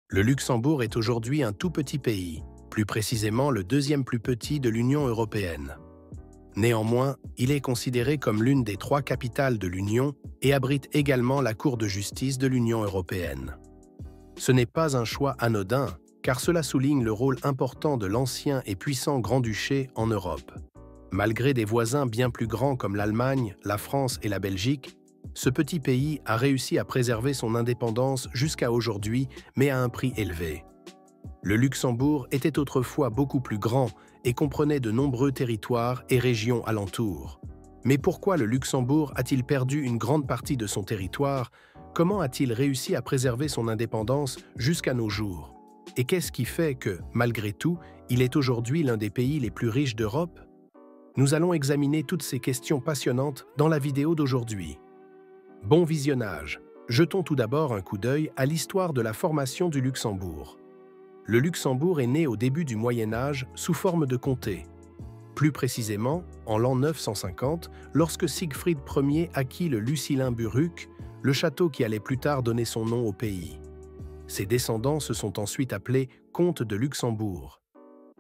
Le Luxembourg est aujourd'hui un tout petit pays, plus précisément le deuxième plus petit de l'Union européenne. Néanmoins, il est considéré comme l'une des 3 capitales de l'Union et abrite également la Cour de justice de l'Union européenne. Ce n'est pas un choix anodin, car cela souligne le rôle important de l'ancien et puissant Grand-Duché en Europe. Malgré des voisins bien plus grands comme l'Allemagne, la France et la Belgique, ce petit pays a réussi à préserver son indépendance jusqu'à aujourd'hui, mais à un prix élevé. Le Luxembourg était autrefois beaucoup plus grand et comprenait de nombreux territoires et régions alentours. Mais pourquoi le Luxembourg a-t-il perdu une grande partie de son territoire? Comment a-t-il réussi à préserver son indépendance jusqu'à nos jours? Et qu'est-ce qui fait que, malgré tout, il est aujourd'hui l'un des pays les plus riches d'Europe? Nous allons examiner toutes ces questions passionnantes dans la vidéo d'aujourd'hui. Bon visionnage! Jetons tout d'abord un coup d'œil à l'histoire de la formation du Luxembourg. Le Luxembourg est né au début du Moyen Âge sous forme de comté. Plus précisément, en l'an 950, lorsque Siegfried Ier acquit le Lucilin-Burruc, le château qui allait plus tard donner son nom au pays. Ses descendants se sont ensuite appelés comtes de Luxembourg.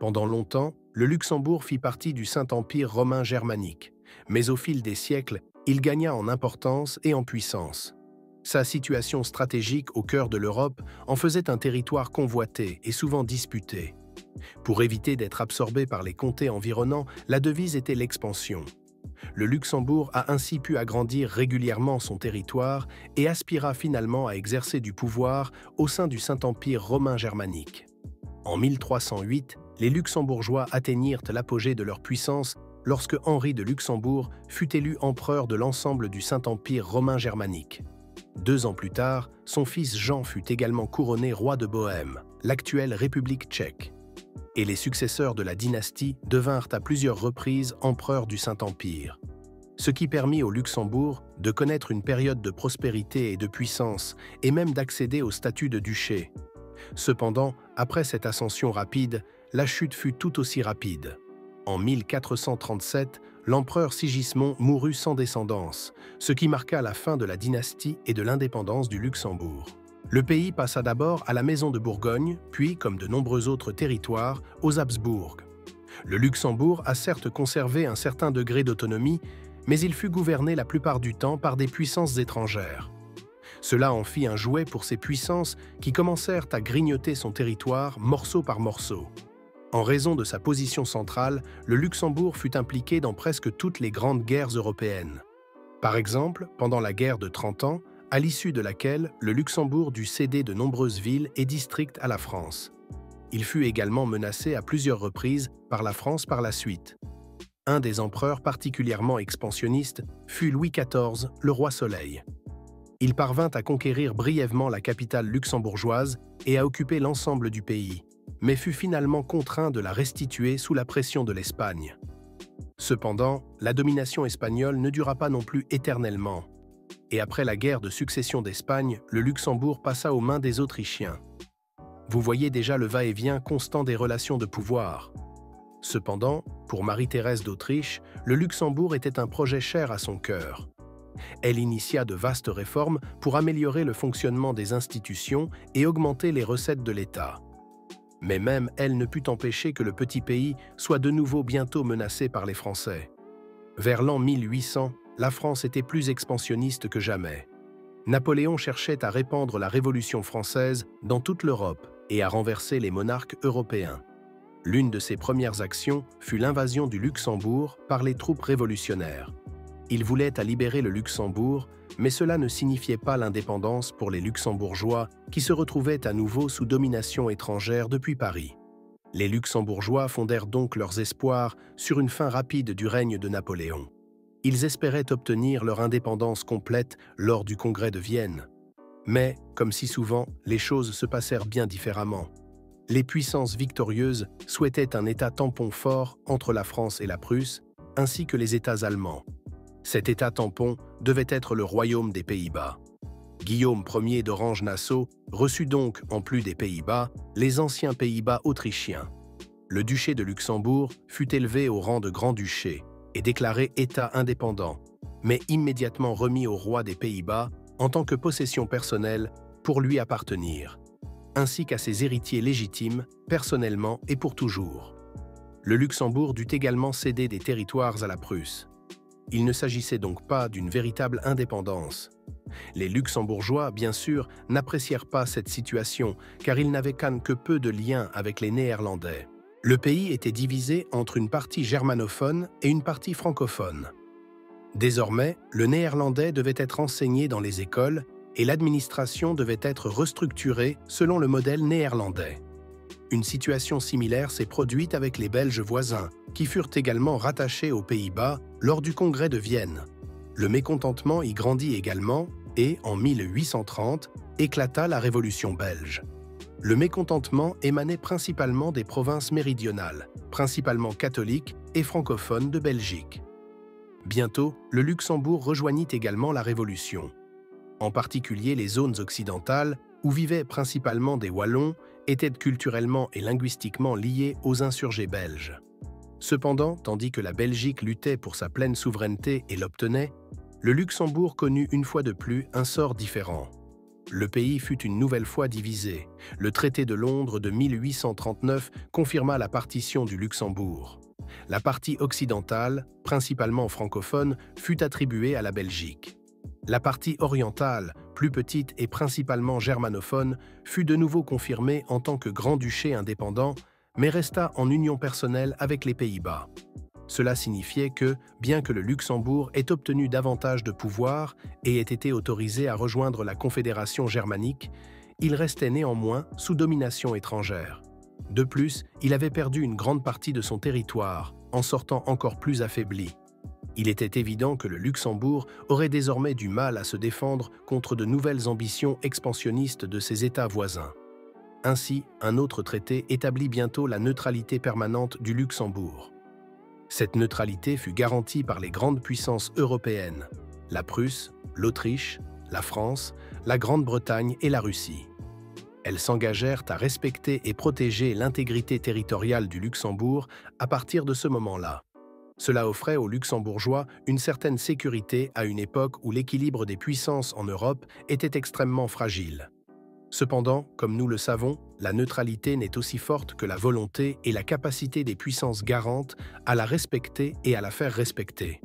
Pendant longtemps, le Luxembourg fit partie du Saint-Empire romain germanique, mais au fil des siècles, il gagna en importance et en puissance. Sa situation stratégique au cœur de l'Europe en faisait un territoire convoité et souvent disputé. Pour éviter d'être absorbé par les comtés environnants, la devise était l'expansion. Le Luxembourg a ainsi pu agrandir régulièrement son territoire et aspira finalement à exercer du pouvoir au sein du Saint-Empire romain germanique. En 1308, les Luxembourgeois atteignirent l'apogée de leur puissance lorsque Henri de Luxembourg fut élu empereur de l'ensemble du Saint-Empire romain germanique. 2 ans plus tard, son fils Jean fut également couronné roi de Bohême, l'actuelle République tchèque. Et les successeurs de la dynastie devinrent à plusieurs reprises empereurs du Saint-Empire. Ce qui permit au Luxembourg de connaître une période de prospérité et de puissance, et même d'accéder au statut de duché. Cependant, après cette ascension rapide, la chute fut tout aussi rapide. En 1437, l'empereur Sigismond mourut sans descendance, ce qui marqua la fin de la dynastie et de l'indépendance du Luxembourg. Le pays passa d'abord à la Maison de Bourgogne, puis, comme de nombreux autres territoires, aux Habsbourg. Le Luxembourg a certes conservé un certain degré d'autonomie, mais il fut gouverné la plupart du temps par des puissances étrangères. Cela en fit un jouet pour ces puissances qui commencèrent à grignoter son territoire morceau par morceau. En raison de sa position centrale, le Luxembourg fut impliqué dans presque toutes les grandes guerres européennes. Par exemple, pendant la guerre de 30 ans, à l'issue de laquelle le Luxembourg dut céder de nombreuses villes et districts à la France. Il fut également menacé à plusieurs reprises par la France par la suite. Un des empereurs particulièrement expansionnistes fut Louis XIV, le roi Soleil. Il parvint à conquérir brièvement la capitale luxembourgeoise et à occuper l'ensemble du pays, mais fut finalement contraint de la restituer sous la pression de l'Espagne. Cependant, la domination espagnole ne dura pas non plus éternellement, et après la guerre de succession d'Espagne, le Luxembourg passa aux mains des Autrichiens. Vous voyez déjà le va-et-vient constant des relations de pouvoir. Cependant, pour Marie-Thérèse d'Autriche, le Luxembourg était un projet cher à son cœur. Elle initia de vastes réformes pour améliorer le fonctionnement des institutions et augmenter les recettes de l'État. Mais même elle ne put empêcher que le petit pays soit de nouveau bientôt menacé par les Français. Vers l'an 1800, la France était plus expansionniste que jamais. Napoléon cherchait à répandre la Révolution française dans toute l'Europe et à renverser les monarques européens. L'une de ses premières actions fut l'invasion du Luxembourg par les troupes révolutionnaires. Il voulait libérer le Luxembourg, mais cela ne signifiait pas l'indépendance pour les Luxembourgeois qui se retrouvaient à nouveau sous domination étrangère depuis Paris. Les Luxembourgeois fondèrent donc leurs espoirs sur une fin rapide du règne de Napoléon. Ils espéraient obtenir leur indépendance complète lors du Congrès de Vienne. Mais, comme si souvent, les choses se passèrent bien différemment. Les puissances victorieuses souhaitaient un État tampon fort entre la France et la Prusse, ainsi que les États allemands. Cet État tampon devait être le royaume des Pays-Bas. Guillaume Ier d'Orange-Nassau reçut donc, en plus des Pays-Bas, les anciens Pays-Bas autrichiens. Le duché de Luxembourg fut élevé au rang de grand-duché et déclaré État indépendant, mais immédiatement remis au roi des Pays-Bas en tant que possession personnelle pour lui appartenir. ainsi qu'à ses héritiers légitimes, personnellement et pour toujours. Le Luxembourg dut également céder des territoires à la Prusse. Il ne s'agissait donc pas d'une véritable indépendance. Les Luxembourgeois, bien sûr, n'apprécièrent pas cette situation, car ils n'avaient que peu de liens avec les Néerlandais. Le pays était divisé entre une partie germanophone et une partie francophone. Désormais, le néerlandais devait être enseigné dans les écoles et l'administration devait être restructurée selon le modèle néerlandais. Une situation similaire s'est produite avec les Belges voisins, qui furent également rattachés aux Pays-Bas lors du Congrès de Vienne. Le mécontentement y grandit également et, en 1830, éclata la Révolution belge. Le mécontentement émanait principalement des provinces méridionales, principalement catholiques et francophones de Belgique. Bientôt, le Luxembourg rejoignit également la Révolution. En particulier les zones occidentales, où vivaient principalement des Wallons, étaient culturellement et linguistiquement liées aux insurgés belges. Cependant, tandis que la Belgique luttait pour sa pleine souveraineté et l'obtenait, le Luxembourg connut une fois de plus un sort différent. Le pays fut une nouvelle fois divisé. Le traité de Londres de 1839 confirma la partition du Luxembourg. La partie occidentale, principalement francophone, fut attribuée à la Belgique. La partie orientale, plus petite et principalement germanophone, fut de nouveau confirmée en tant que grand-duché indépendant, mais resta en union personnelle avec les Pays-Bas. Cela signifiait que, bien que le Luxembourg ait obtenu davantage de pouvoir et ait été autorisé à rejoindre la Confédération germanique, il restait néanmoins sous domination étrangère. De plus, il avait perdu une grande partie de son territoire, en sortant encore plus affaibli. Il était évident que le Luxembourg aurait désormais du mal à se défendre contre de nouvelles ambitions expansionnistes de ses États voisins. Ainsi, un autre traité établit bientôt la neutralité permanente du Luxembourg. Cette neutralité fut garantie par les grandes puissances européennes, la Prusse, l'Autriche, la France, la Grande-Bretagne et la Russie. Elles s'engagèrent à respecter et protéger l'intégrité territoriale du Luxembourg à partir de ce moment-là. Cela offrait aux Luxembourgeois une certaine sécurité à une époque où l'équilibre des puissances en Europe était extrêmement fragile. Cependant, comme nous le savons, la neutralité n'est aussi forte que la volonté et la capacité des puissances garantes à la respecter et à la faire respecter.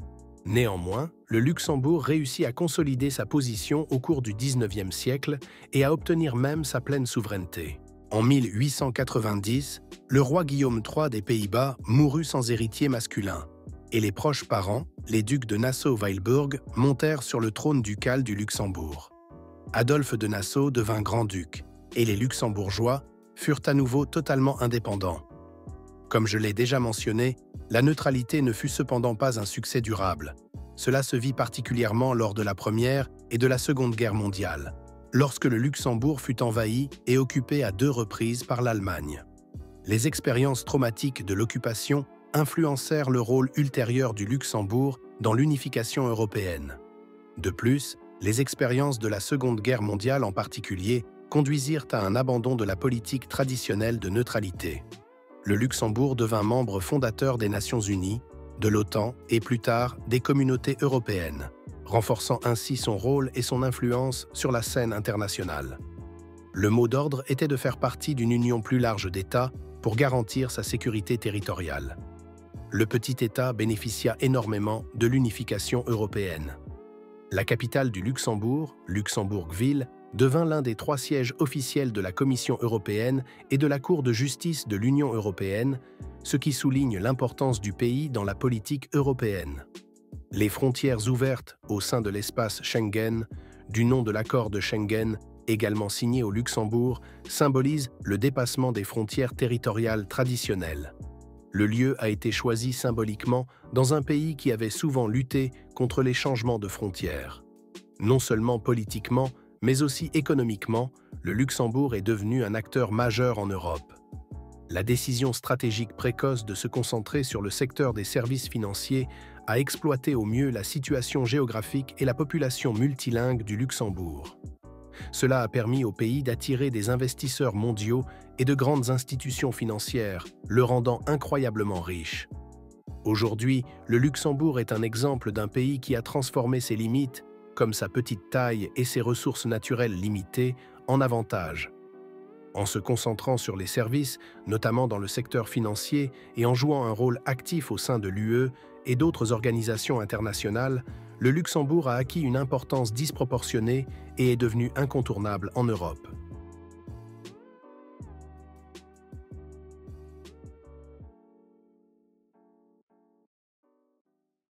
Néanmoins, le Luxembourg réussit à consolider sa position au cours du XIXe siècle et à obtenir même sa pleine souveraineté. En 1890, le roi Guillaume III des Pays-Bas mourut sans héritier masculin, et les proches parents, les ducs de Nassau-Weilbourg, montèrent sur le trône ducal du Luxembourg. Adolphe de Nassau devint grand-duc, et les Luxembourgeois furent à nouveau totalement indépendants. Comme je l'ai déjà mentionné, la neutralité ne fut cependant pas un succès durable. Cela se vit particulièrement lors de la Première et de la Seconde Guerre mondiale, lorsque le Luxembourg fut envahi et occupé à 2 reprises par l'Allemagne. Les expériences traumatiques de l'occupation influencèrent le rôle ultérieur du Luxembourg dans l'unification européenne. De plus, les expériences de la Seconde Guerre mondiale en particulier conduisirent à un abandon de la politique traditionnelle de neutralité. Le Luxembourg devint membre fondateur des Nations Unies, de l'OTAN et plus tard des communautés européennes, renforçant ainsi son rôle et son influence sur la scène internationale. Le mot d'ordre était de faire partie d'une union plus large d'États pour garantir sa sécurité territoriale. Le petit État bénéficia énormément de l'unification européenne. La capitale du Luxembourg, Luxembourg-Ville, devint l'un des 3 sièges officiels de la Commission européenne et de la Cour de justice de l'Union européenne, ce qui souligne l'importance du pays dans la politique européenne. Les frontières ouvertes au sein de l'espace Schengen, du nom de l'accord de Schengen, également signé au Luxembourg, symbolisent le dépassement des frontières territoriales traditionnelles. Le lieu a été choisi symboliquement dans un pays qui avait souvent lutté contre les changements de frontières. Non seulement politiquement, mais aussi économiquement, le Luxembourg est devenu un acteur majeur en Europe. La décision stratégique précoce de se concentrer sur le secteur des services financiers a exploité au mieux la situation géographique et la population multilingue du Luxembourg. Cela a permis au pays d'attirer des investisseurs mondiaux et de grandes institutions financières, le rendant incroyablement riche. Aujourd'hui, le Luxembourg est un exemple d'un pays qui a transformé ses limites, comme sa petite taille et ses ressources naturelles limitées, en avantages. En se concentrant sur les services, notamment dans le secteur financier, et en jouant un rôle actif au sein de l'UE et d'autres organisations internationales, le Luxembourg a acquis une importance disproportionnée et est devenu incontournable en Europe.